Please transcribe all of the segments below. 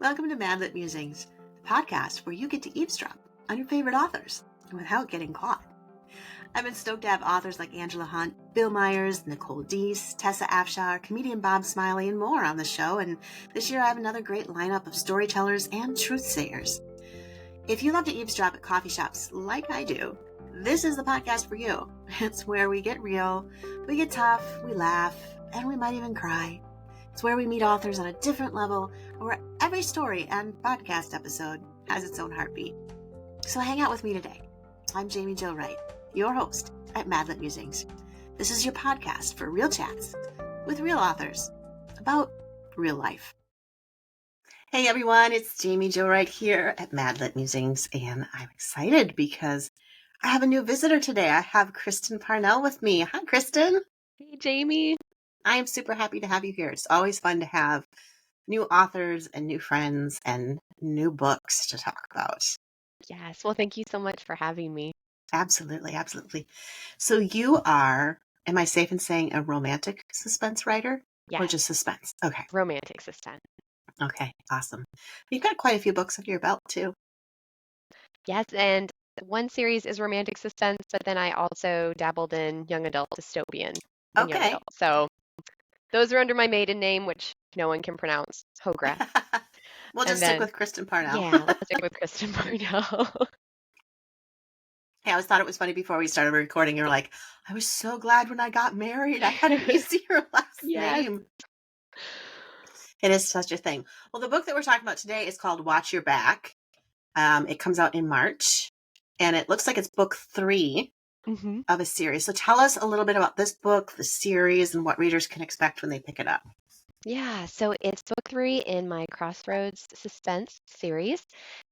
Welcome to Madlit Musings, the podcast where you get to eavesdrop on your favorite authors without getting caught. I've been stoked to have authors like Angela Hunt, Bill Myers, Nicole Deese, Tessa Afshar, comedian Bob Smiley, and more on the show, and this year I have another great lineup of storytellers and truth-sayers. If you love to eavesdrop at coffee shops like I do, this is the podcast for you. It's where we get real, we get tough, we laugh, and we might even cry. It's where we meet authors on a different level, where every story and podcast episode has its own heartbeat. So hang out with me today. I'm Jaime Jo Wright, your host at Madlit Musings. This is your podcast for real chats with real authors about real life. Hey everyone, it's Jaime Jo Wright here at Madlit Musings, and I'm excited because I have a new visitor today. I have Kristen Parnell with me. Hi, Kristen. Hey, Jamie. I am super happy to have you here. It's always fun to have new authors and new friends and new books to talk about. Yes. Well, thank you so much for having me. Absolutely, absolutely. So you are, am I safe in saying a romantic suspense writer? Yes. Or just suspense? Okay. Romantic suspense. Okay, awesome. You've got quite a few books under your belt too. Yes, and one series is romantic suspense, but then I also dabbled in young adult dystopian. And young Okay. adult. So those are under my maiden name, which no one can pronounce, Hogrefe. We'll just stick with Kristen Parnell. Yeah, let's stick with Kristen Parnell. Hey, I always thought it was funny before we started recording. You were like, I was so glad when I got married. I had an easier last name. It is such a thing. Well, the book that we're talking about today is called Watch Your Back. It comes out in March, and it looks like it's book 3 of a series. So tell us a little bit about this book, the series, and what readers can expect when they pick it up. Yeah, so it's book 3 in my Crossroads Suspense series,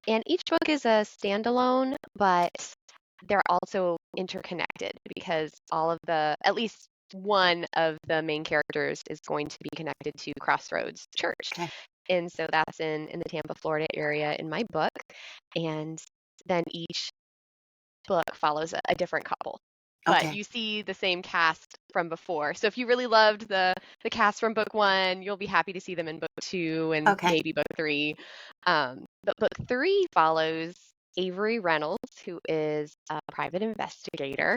and each book is a standalone, but they're also interconnected because at least one of the main characters is going to be connected to Crossroads Church. Okay. And so that's in the Tampa, Florida area in my book. And then each book follows a different couple. But you see the same cast from before. So if you really loved the cast from book 1, you'll be happy to see them in book 2 and maybe book 3. But book 3 follows Avery Reynolds, who is a private investigator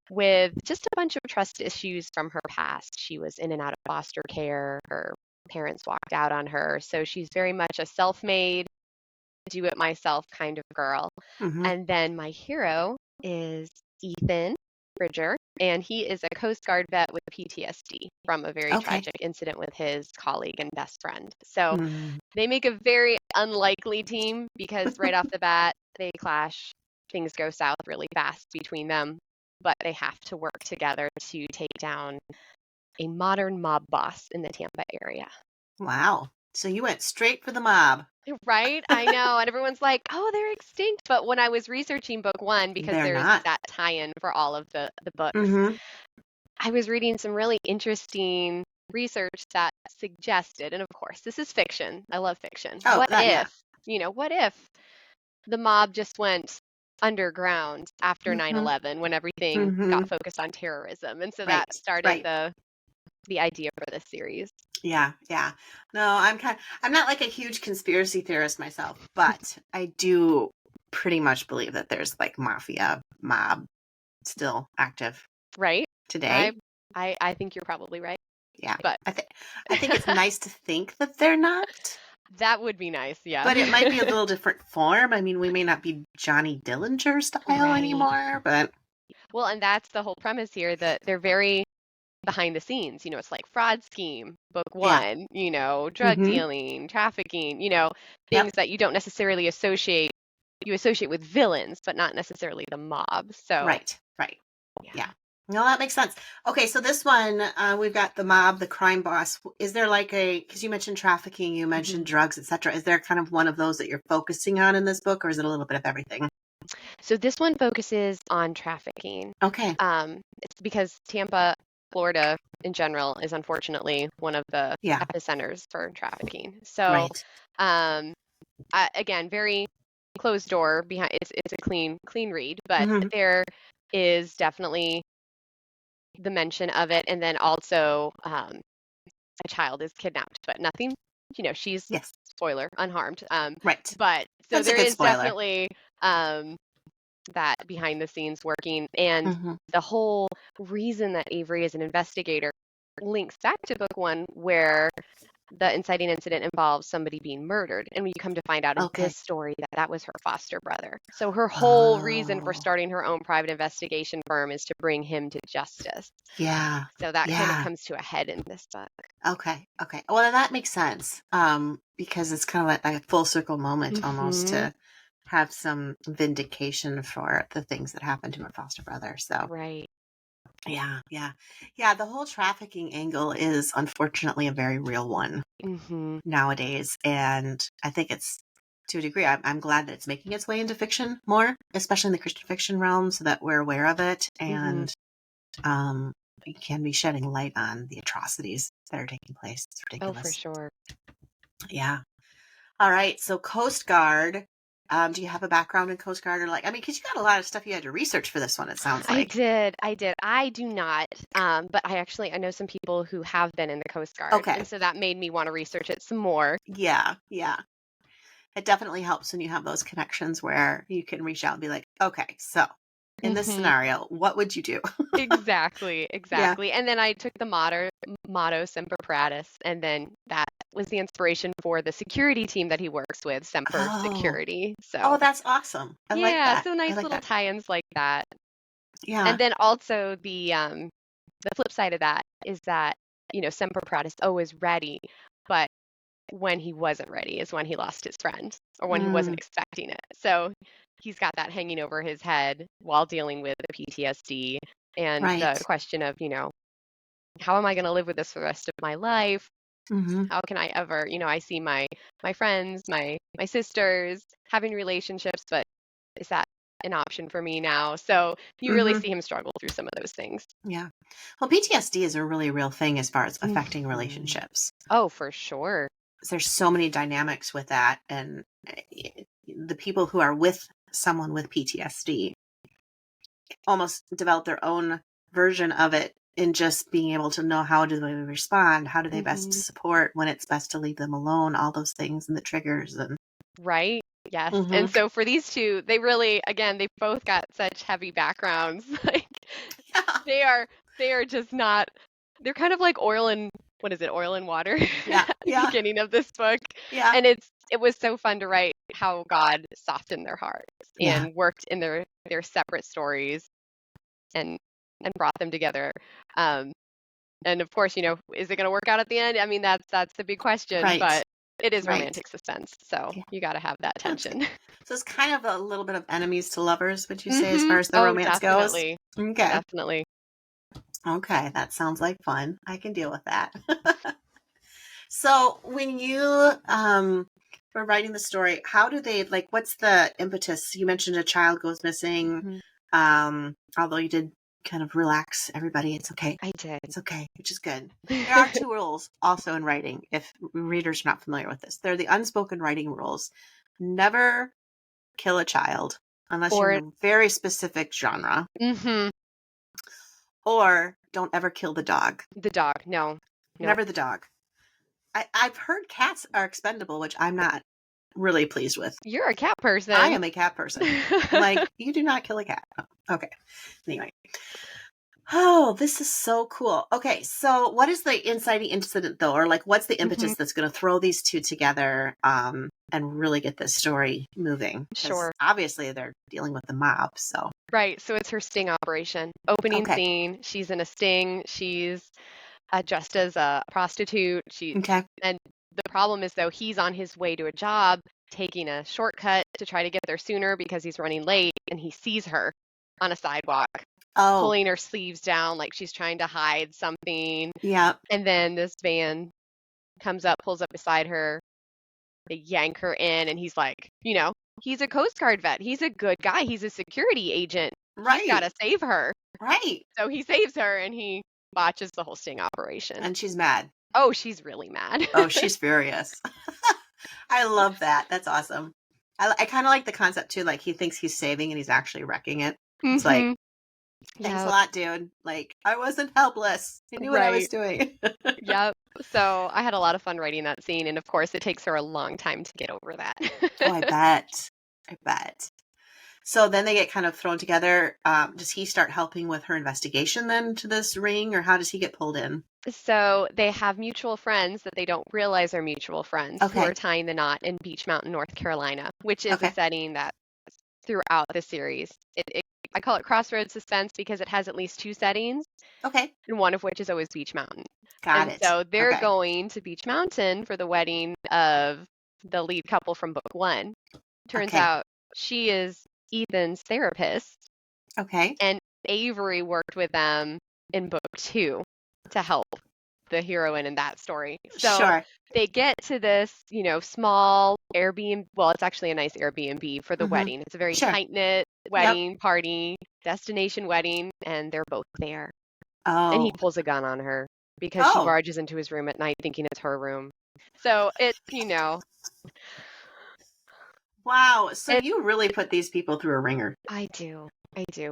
with just a bunch of trust issues from her past. She was in and out of foster care. Her parents walked out on her. So she's very much a self-made, do-it-myself kind of girl. And then my hero is Ethan Bridger, and he is a Coast Guard vet with PTSD from a very tragic incident with his colleague and best friend. So they make a very unlikely team because right off the bat, they clash. Things go south really fast between them, but they have to work together to take down a modern mob boss in the Tampa area. Wow. So you went straight for the mob. Right? I know. And everyone's like, oh, they're extinct. But when I was researching book 1, because there's that tie-in for all of the books, I was reading some really interesting research that suggested, and of course, this is fiction. I love fiction. What if the mob just went underground after 9/11 when everything got focused on terrorism? And so that started the idea for this series. Yeah. No, I'm not like a huge conspiracy theorist myself, but I do pretty much believe that there's like mafia, mob still active. Right. Today. I think you're probably right. Yeah. But I think it's nice to think that they're not. That would be nice, yeah. But it might be a little different form. I mean, we may not be Johnny Dillinger style anymore, but. Well, and that's the whole premise here, that they're very behind the scenes. It's like fraud scheme, book 1, drug dealing, trafficking, things that you don't necessarily associate. You associate with villains, but not necessarily the mob. So Right. Yeah. No, that makes sense. Okay, so this one, we've got the mob, the crime boss. Is there because you mentioned trafficking, you mentioned drugs, etc. Is there kind of one of those that you're focusing on in this book, or is it a little bit of everything? So this one focuses on trafficking. Okay. It's because Tampa, Florida in general is unfortunately one of the epicenters for trafficking. So, again, very closed door behind. It's a clean read, but there is definitely the mention of it, and then also a child is kidnapped, but nothing she's, Yes. spoiler, unharmed. Right. But so That's a there good is spoiler. definitely that behind the scenes working, and the whole reason that Avery is an investigator links back to book one, where the inciting incident involves somebody being murdered, and you come to find out in this story that that was her foster brother. So her whole reason for starting her own private investigation firm is to bring him to justice. Yeah. So that kind of comes to a head in this book. Okay. Well, then that makes sense. Because it's kind of like a full circle moment almost to have some vindication for the things that happened to her foster brother. So right. Yeah. The whole trafficking angle is unfortunately a very real one nowadays, and I think it's, to a degree, I'm glad that it's making its way into fiction more, especially in the Christian fiction realm, so that we're aware of it, and we can be shedding light on the atrocities that are taking place. It's ridiculous. Oh, for sure. Yeah. All right. So Coast Guard. Do you have a background in Coast Guard, or because you got a lot of stuff you had to research for this one, it sounds like. I did. I do not. But I know some people who have been in the Coast Guard. Okay. And so that made me want to research it some more. Yeah. It definitely helps when you have those connections where you can reach out and be like, okay, so in this scenario, what would you do? Exactly. Yeah. And then I took the motto Semper Paratus, and then that was the inspiration for the security team that he works with, Semper Security. So that's awesome. I like that. So nice little tie-ins like that. Yeah. And then also the flip side of that is that, Semper Paratus, always ready, but when he wasn't ready is when he lost his friend, or when he wasn't expecting it. So he's got that hanging over his head while dealing with the PTSD and the question of, how am I going to live with this for the rest of my life? How can I ever, I see my friends, my sisters having relationships, but is that an option for me now? So you really see him struggle through some of those things. Yeah. Well, PTSD is a really real thing as far as affecting relationships. Oh, for sure. There's so many dynamics with that, and the people who are with someone with PTSD almost develop their own version of it in just being able to know how do they respond, how do they best support, when it's best to leave them alone, all those things, and the triggers. And right. Yes. And so for these two, they really, again, they both got such heavy backgrounds. They are just not, they're kind of like oil and water at the beginning of this book. Yeah. And it was so fun to write how God softened their hearts and worked in their separate stories and brought them together. And of course, is it going to work out at the end? I mean, that's the big question, but it is romantic suspense. So you got to have that tension. So it's kind of a little bit of enemies to lovers, would you say, as far as the romance definitely. goes? Okay. Definitely. Okay, that sounds like fun. I can deal with that. So when you were writing the story, how do they, what's the impetus? You mentioned a child goes missing. Although you did kind of relax everybody. It's okay. I did. It's okay, which is good. There are 2 rules also in writing, if readers are not familiar with this. They're the unspoken writing rules. Never kill a child unless you're in a very specific genre. Or don't ever kill the dog. The dog, no. Never the dog. I've heard cats are expendable, which I'm not really pleased with. You're a cat person. I am a cat person. You do not kill a cat. Oh, okay. Anyway. Oh, this is so cool. Okay, so what is the inciting incident, though? Or what's the impetus that's going to throw these two together and really get this story moving? Sure. Obviously, they're dealing with the mob, so. Right, so it's her sting operation. Opening scene, she's in a sting. She's dressed as a prostitute. And the problem is, though, he's on his way to a job, taking a shortcut to try to get there sooner because he's running late, and he sees her on a sidewalk, pulling her sleeves down like she's trying to hide something. Yeah. And then this van comes up, pulls up beside her. They yank her in, and he's like, he's a Coast Guard vet. He's a good guy. He's a security agent. Right. He's got to save her. Right. So he saves her, and he botches the whole sting operation. And she's mad. Oh, she's really mad. Oh, she's furious. I love that. That's awesome. I kind of like the concept, too. He thinks he's saving, and he's actually wrecking it. It's Thanks a Yep. lot, dude. Like, I wasn't helpless. I knew what I was Right. doing. Yep. So I had a lot of fun writing that scene, and of course, it takes her a long time to get over that. Oh, I bet. I bet. So then they get kind of thrown together. Does he start helping with her investigation then to this ring, or how does he get pulled in? So they have mutual friends that they don't realize are mutual friends who Okay. are tying the knot in Beach Mountain, North Carolina, which is a Okay. setting that throughout the series. I call it Crossroads Suspense because it has at least two settings, Okay. and one of which is always Beach Mountain. Got And it. so they're Okay. going to Beach Mountain for the wedding of the lead couple from book one. Turns Okay. out she is Ethan's therapist, Okay. and Avery worked with them in book two to help the heroine in that story. So Sure. they get to this, small Airbnb. Well, it's actually a nice Airbnb for the Mm-hmm. wedding. It's a very Sure. tight-knit Yep. wedding party, destination wedding, and they're both there. And he Oh. pulls a gun on her because she Oh. barges into his room at night thinking it's her room. So it's, Wow. So it, you really put these people through a ringer. I do.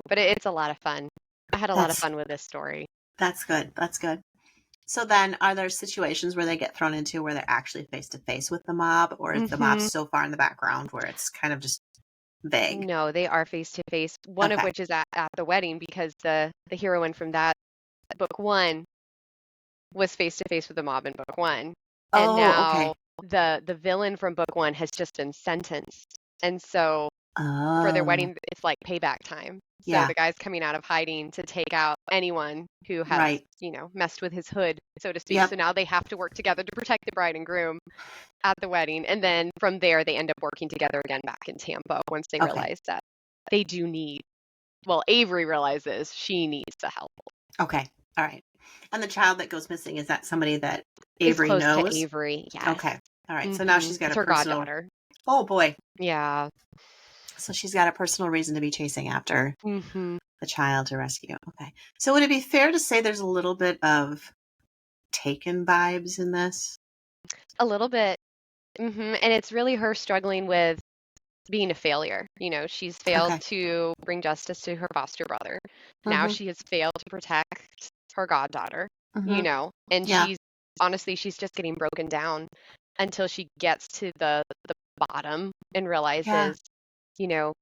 But it's a lot of fun. I had a lot of fun with this story. That's good. That's good. So then are there situations where they get thrown into where they're actually face to face with the mob, or is the mob so far in the background where it's kind of just vague? No, they are face to face. One of Okay. which is at the wedding because the heroine from that book one was face to face with the mob in book one. And Oh, okay. now the villain from book one has just been sentenced. And so for their Oh, wedding, it's like payback time. So yeah. the guy's coming out of hiding to take out anyone who has, Right. messed with his hood, so to speak. Yep. So now they have to work together to protect the bride and groom at the wedding. And then from there, they end up working together again back in Tampa once they Okay. realize that they do need, well, Avery realizes she needs the help. Okay. All right. And the child that goes missing, is that somebody that Is Avery close to knows? Avery, yes. Okay. All right. So now she's got It's a her personal. goddaughter. Oh boy. Yeah. So she's got a personal reason to be chasing after Mm-hmm. the child to rescue. Okay. So would it be fair to say there's a little bit of Taken vibes in this? A little bit. And it's really her struggling with being a failure. She's failed Okay. to bring justice to her foster brother. Now Mm-hmm. she has failed to protect her goddaughter, Mm-hmm. and Yeah. she's just getting broken down until she gets to the bottom and realizes,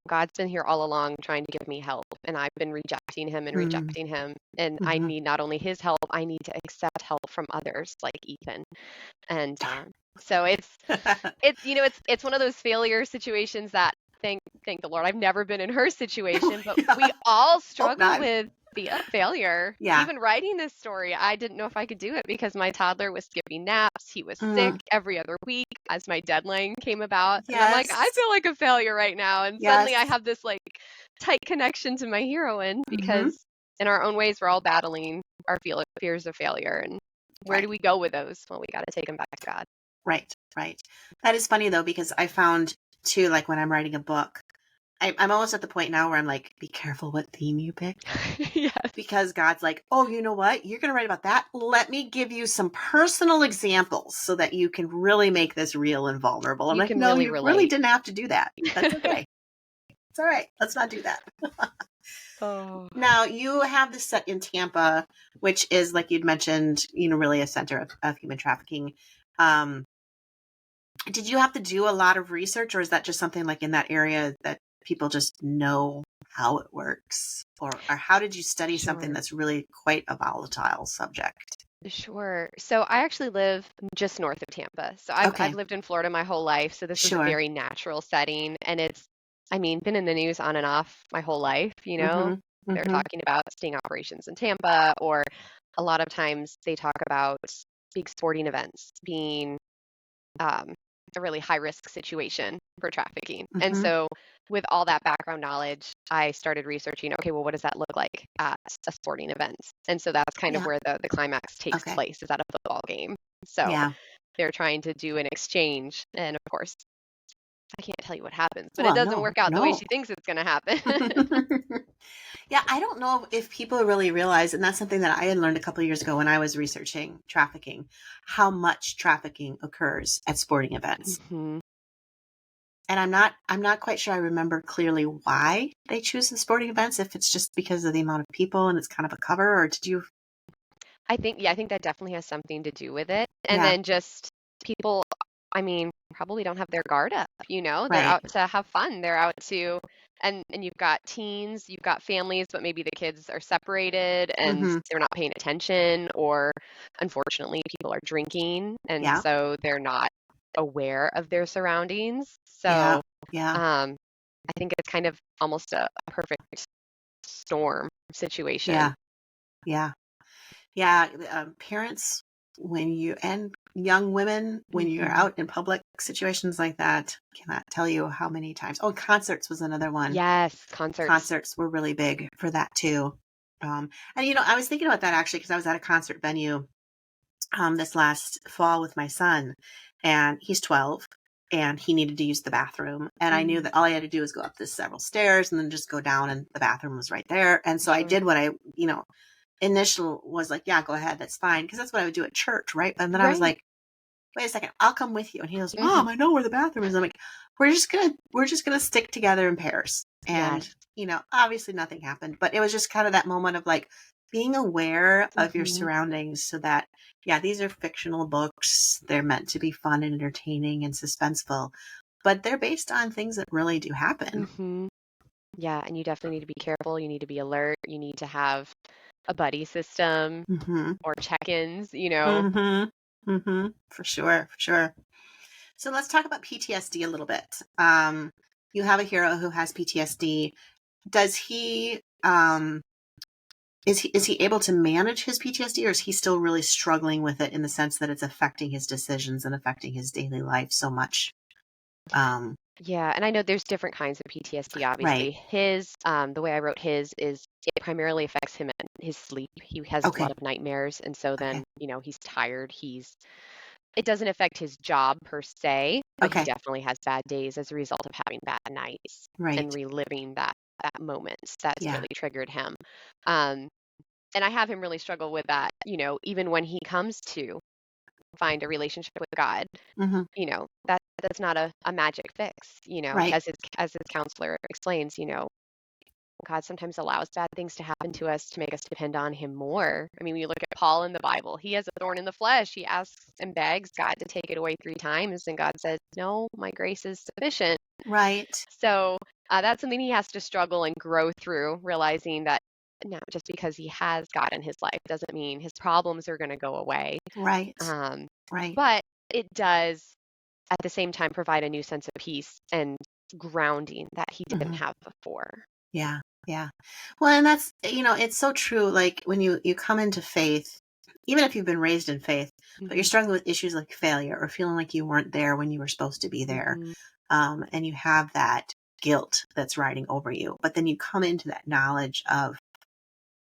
God's been here all along trying to give me help, and I've been rejecting him and rejecting him, and I Mm-hmm. need not only his help, I need to accept help from others like Ethan. And so it's one of those failure situations that thank the Lord I've never been in her situation, but we all struggle with the failure. Yeah. Even writing this story, I didn't know if I could do it because my toddler was skipping naps. He was sick every other week as my deadline came about. And I'm like, I feel like a failure right now. And suddenly I have this like tight connection to my heroine because in our own ways, we're all battling our fears of failure. And where do we go with those? Well, we got to take them back to God. Right. That is funny though, because I found too, like when I'm writing a book, I'm almost at the point now where I'm like, be careful what theme you pick. Yes. Because God's like, oh, you know what? You're going to write about that. Let me give you some personal examples so that you can really make this real and vulnerable. I'm like, no, you really didn't have to do that. That's okay. It's all right. Let's not do that. Now, you have this set in Tampa, which is, like you'd mentioned, really a center of human trafficking. Did you have to do a lot of research, or is that just something like in that area that people just know how it works? Or how did you study something that's really quite a volatile subject? Sure. So I actually live just north of Tampa. So I've lived in Florida my whole life. So this is a very natural setting. And it's, been in the news on and off my whole life, They're talking about sting operations in Tampa, or a lot of times they talk about big sporting events being a really high risk situation for trafficking. And so with all that background knowledge, I started researching, okay, well, what does that look like at a sporting event? And so that's kind of where the climax takes place, is at a football game. So they're trying to do an exchange. And of course, I can't tell you what happens, but it doesn't work out the way she thinks it's going to happen. Yeah, I don't know if people really realize, and that's something that I had learned a couple of years ago when I was researching trafficking, how much trafficking occurs at sporting events. And I'm not quite sure I remember clearly why they choose the sporting events, if it's just because of the amount of people and it's kind of a cover, or did you? I think that definitely has something to do with it. And Yeah, then just people, I mean, probably don't have their guard up, you know? They're right. out to have fun. They're out to and you've got teens, you've got families, but maybe the kids are separated and Mm-hmm. they're not paying attention, or unfortunately people are drinking and Yeah, so they're not aware of their surroundings. yeah, So, yeah, I think it's kind of almost a perfect storm situation. yeah, yeah. Yeah, parents, and young women, when you're Hmm. out in public situations like that, cannot tell you how many times. Oh, concerts was another one. Yes, concerts. Concerts were really big for that too. And I was thinking about that actually because I was at a concert venue this last fall with my son, and he's 12, and he needed to use the bathroom. And I knew Mm, that all I had to do was go up the several stairs and then just go down, and the bathroom was right there. And so I sure. did what initial was like, yeah, go ahead, that's fine, because that's what I would do at church, right? And then I was Right. like, wait a second, I'll come with you. And he goes, Hmm. Mom, I know where the bathroom is. I'm like, we're just gonna stick together in pairs. And Yes. obviously nothing happened, but it was just kind of that moment of like being aware of your Hmm. surroundings, so that, yeah, these are fictional books. They're meant to be fun and entertaining and suspenseful, but they're based on things that really do happen. Hmm. Yeah, and you definitely need to be careful. You need to be alert. You need to have a buddy system Mm-hmm. or check-ins, you know. Mm-hmm. Mm-hmm. For sure, for sure. So let's talk about PTSD a little bit. You have a hero who has PTSD. Does he is he able to manage his PTSD, or is he still really struggling with it in the sense that it's affecting his decisions and affecting his daily life so much? Um, Yeah, and I know there's different kinds of PTSD, right. obviously. The way I wrote his is it primarily affects him in his sleep. He has a lot Okay. of nightmares, and so Okay. then, he's tired. It doesn't affect his job per se, but he Okay. definitely has bad days as a result of having bad nights and Right. reliving that moment that's Yeah. really triggered him. Um, and I have him really struggle with that, even when he comes to find a relationship with God, Hmm. that's not a magic fix, Right. as his counselor explains, God sometimes allows bad things to happen to us to make us depend on him more. I mean, when you look at Paul in the Bible, he has a thorn in the flesh. He asks and begs God to take it away 3 times, and God says, "No, my grace is sufficient." Right. So that's something he has to struggle and grow through, realizing that now just because he has God in his life doesn't mean his problems are going to go away. Right. Um, Right. but it does at the same time provide a new sense of peace and grounding that he didn't Hmm. have before. Yeah. Yeah. Well, and that's, it's so true. Like when you come into faith, even if you've been raised in faith, but you're Hmm. struggling with issues like failure or feeling like you weren't there when you were supposed to be there, Hmm. and you have that guilt that's riding over you, but then you come into that knowledge of,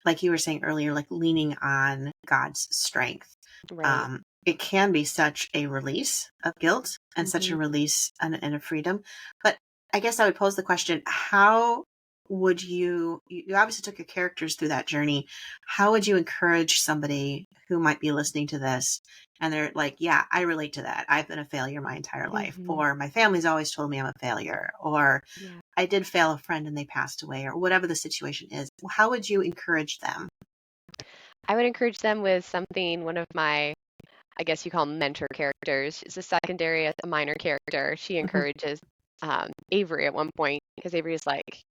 like you were saying earlier, like leaning on God's strength. Right. It can be such a release of guilt and such a Hmm. release and a freedom. But I guess I would pose the question: how would you obviously took your characters through that journey? How would you encourage somebody who might be listening to this and they're like, yeah, I relate to that. I've been a failure my entire life, Hmm. or my family's always told me I'm a failure, or Yeah. I did fail a friend and they passed away, or whatever the situation is. How would you encourage them? I would encourage them with something, one of my, I guess you call 'em mentor characters. She's a secondary, a minor character. She Hmm. encourages Avery at one point because Avery is like,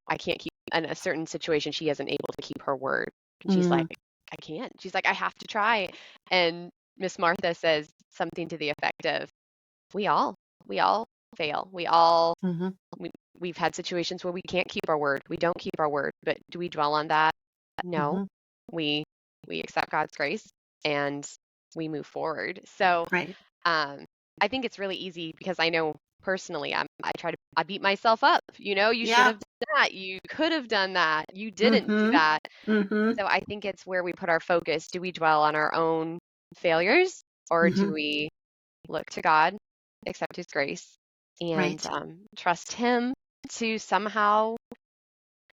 I can't keep in a certain situation. She isn't able to keep her word. And she's like, Mm, I can't. She's like, I have to try. And Miss Martha says something to the effect of, we all, we all fail. hmm. We, we've had situations where we can't keep our word. We don't keep our word. But do we dwell on that? No. Hmm. We we accept God's grace and we move forward. So Right. um, I think it's really easy because I know personally I beat myself up. You should Yeah. have done that. You could have done that. You didn't do Hmm. that. Hmm. So I think it's where we put our focus. Do we dwell on our own failures or do Hmm. we look to God, accept His grace, and Right. trust Him to somehow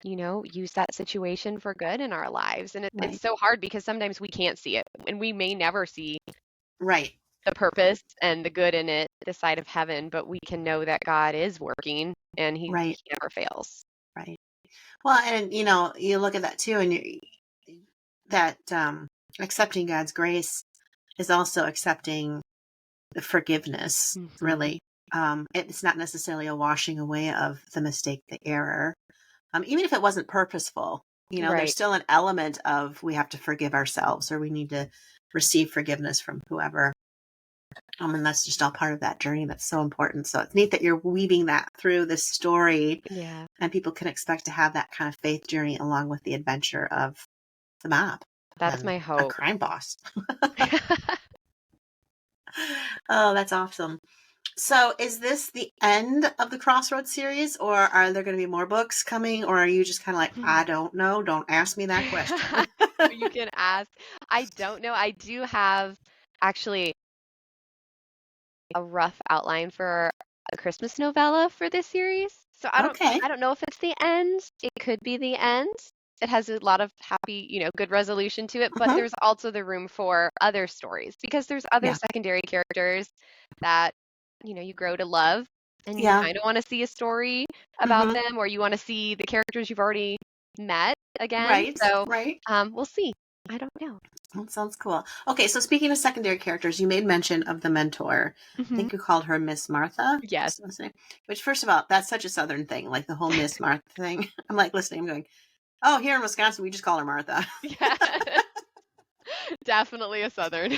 use that situation for good in our lives. And it's Right. so hard because sometimes we can't see it and we may never see Right. the purpose and the good in it, the side of heaven, but we can know that God is working and he never fails. Right. Well, and you look at that too, and that accepting God's grace is also accepting the forgiveness, really. It's not necessarily a washing away of the mistake, the error. Even if it wasn't purposeful, there's still an element of we have to forgive ourselves, or we need to receive forgiveness from whoever. And that's just all part of that journey. That's so important. So it's neat that you're weaving that through this story. Yeah. And people can expect to have that kind of faith journey along with the adventure of the mob. That's my hope. A crime boss. Oh, that's awesome. So is this the end of the Crossroads series, or are there going to be more books coming, or are you just kind of like, I don't know, don't ask me that question? You can ask. I don't know. I do have actually a rough outline for a Christmas novella for this series. So I don't know if it's the end. It could be the end. It has a lot of happy, good resolution to it, but there's also the room for other stories because there's other secondary characters that, you grow to love and you kind of want to see a story about them, or you want to see the characters you've already met again. Right. So we'll see. I don't know. That sounds cool. Okay, so speaking of secondary characters, you made mention of the mentor. I think you called her Miss Martha. Yes. Which, first of all, that's such a Southern thing, like the whole Miss Martha thing. I'm like listening, I'm going, oh, here in Wisconsin, we just call her Martha. Yeah. Definitely a Southern.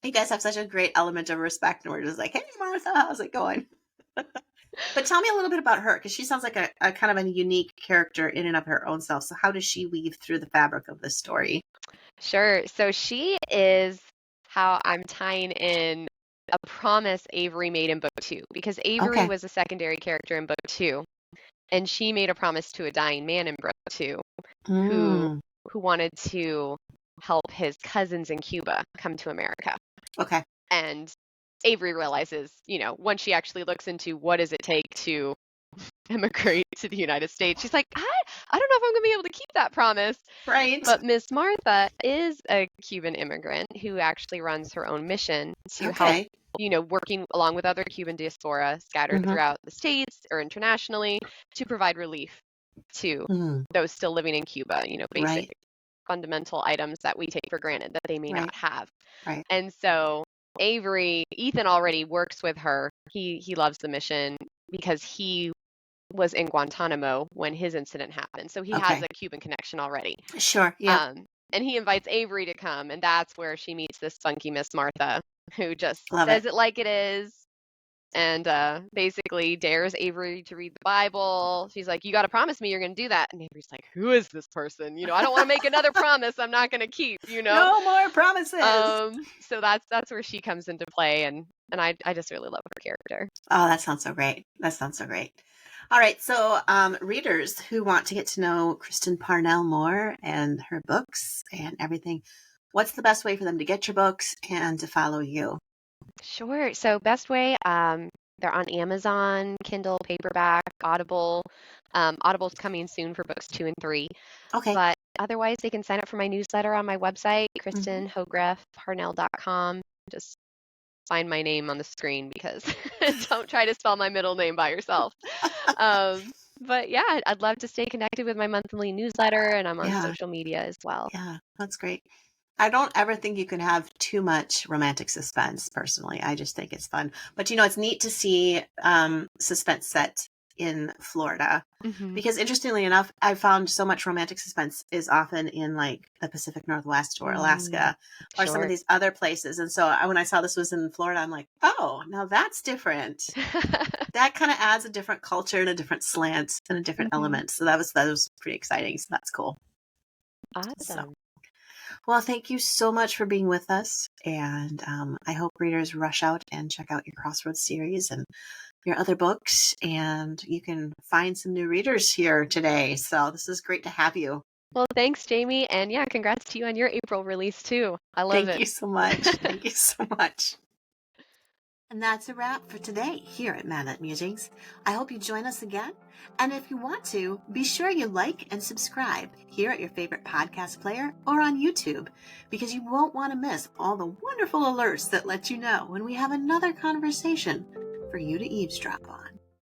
You guys have such a great element of respect, and we're just like, hey, Martha, how's it going? But tell me a little bit about her, because she sounds like a kind of a unique character in and of her own self. So how does she weave through the fabric of this story? Sure. So she is how I'm tying in a promise Avery made in book 2, because Avery was a secondary character in book 2, and she made a promise to a dying man in book 2 who wanted to help his cousins in Cuba come to America. Okay. And Avery realizes, once she actually looks into what does it take to immigrate to the United States, she's like, I don't know if I'm going to be able to keep that promise. Right. But Miss Martha is a Cuban immigrant who actually runs her own mission to help, working along with other Cuban diaspora scattered throughout the States or internationally to provide relief to those still living in Cuba, basic fundamental items that we take for granted that they may not have. Right. And so Ethan already works with her. He loves the mission because he was in Guantanamo when his incident happened. So he has a Cuban connection already. Sure. Yeah. And he invites Avery to come, and that's where she meets this funky Miss Martha, who just says it like it is, and basically dares Avery to read the Bible. She's like, you got to promise me you're going to do that. And Avery's like, who is this person? I don't want to make another promise I'm not going to keep, No more promises. So that's where she comes into play, and I just really love her character. Oh, that sounds so great. All right. So readers who want to get to know Kristen Parnell more and her books and everything, what's the best way for them to get your books and to follow you? Sure. So best way, they're on Amazon, Kindle, paperback, Audible. Audible's coming soon for books 2 and 3. Okay. But otherwise, they can sign up for my newsletter on my website, KristenHogrefe.Parnell.com. Just find my name on the screen, because don't try to spell my middle name by yourself. But yeah, I'd love to stay connected with my monthly newsletter, and I'm on social media as well. Yeah, that's great. I don't ever think you can have too much romantic suspense, personally. I just think it's fun. But, it's neat to see suspense set in Florida, because interestingly enough, I found so much romantic suspense is often in like the Pacific Northwest or Alaska or some of these other places. And so when I saw this was in Florida, I'm like, oh, now that's different. That kind of adds a different culture and a different slant and a different element. So that was pretty exciting. So that's cool. Awesome. So, well, thank you so much for being with us. And I hope readers rush out and check out your Crossroads series and your other books. And you can find some new readers here today. So this is great to have you. Well, thanks, Jamie. And yeah, congrats to you on your April release too. I love it. Thank you so much. Thank you so much. And that's a wrap for today here at Manette Musings. I hope you join us again. And if you want to, be sure you like and subscribe here at your favorite podcast player or on YouTube, because you won't want to miss all the wonderful alerts that let you know when we have another conversation for you to eavesdrop on.